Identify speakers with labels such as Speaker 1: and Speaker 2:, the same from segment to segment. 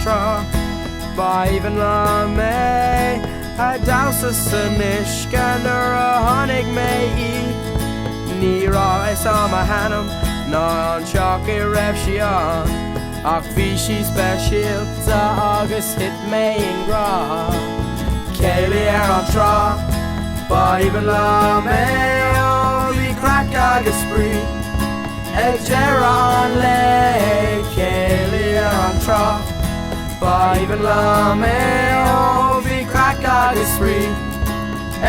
Speaker 1: tra ba even la me a damhsa san uisce nuair a tháinig mé ní rá is am a hainm ná an seach I raibh sí an ach bhí sí speisialta agus thit mé ngrá Céilí an tra ba even la me bhí craic agus spraoi ag deireadh an le Céilí an tra ba even la me bhí craic agus spraoi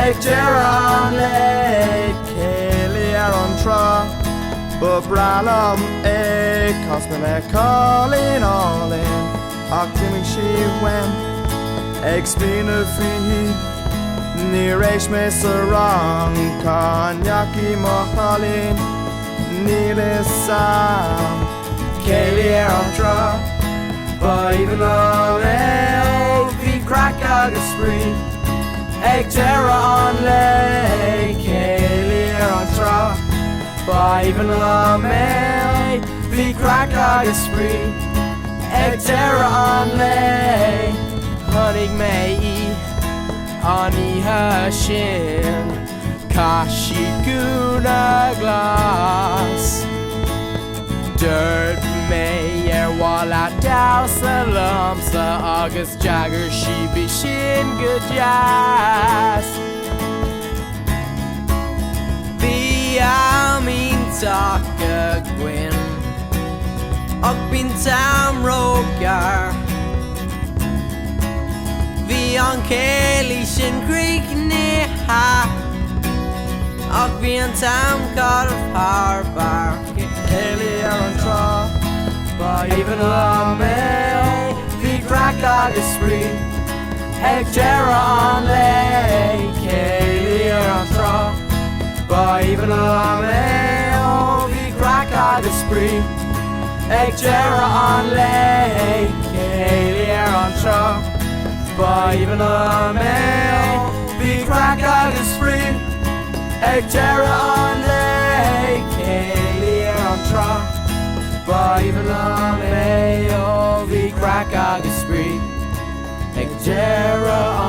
Speaker 1: ag deireadh an le Céilí an tra ba bralam cos me le callin all in ach diming si wen ag spína fihi ní rééis me sa rang Cainéal mo chalín níl is sam Céilí an tra ba even la me bhí craic agus spraoi ag deireadh an le Céilí an tra ba even la me bhí craic agus spraoi ag deireadh an le tháinig mé an ihe sin caisí gúna glas dúirt mé bháil a damhsa liomsa agus deagar sí bhí sin go deas bhí amítach a gcuin ach bíonn tamrógar bhí an Céilí sin craic nithe ach bhí an tamcad a pharbar Céilí an tra ba even la me bhí craic agus spraoi ag deireadh an le Céilí an tra ba even la me bhí craic agus spraoi ag deireadh an le Céilí an tra ba even la me bhí craic agus spraoi ag deireadh an le Céilí an tra ba even la me bhí craic agus spraoi ag deireadh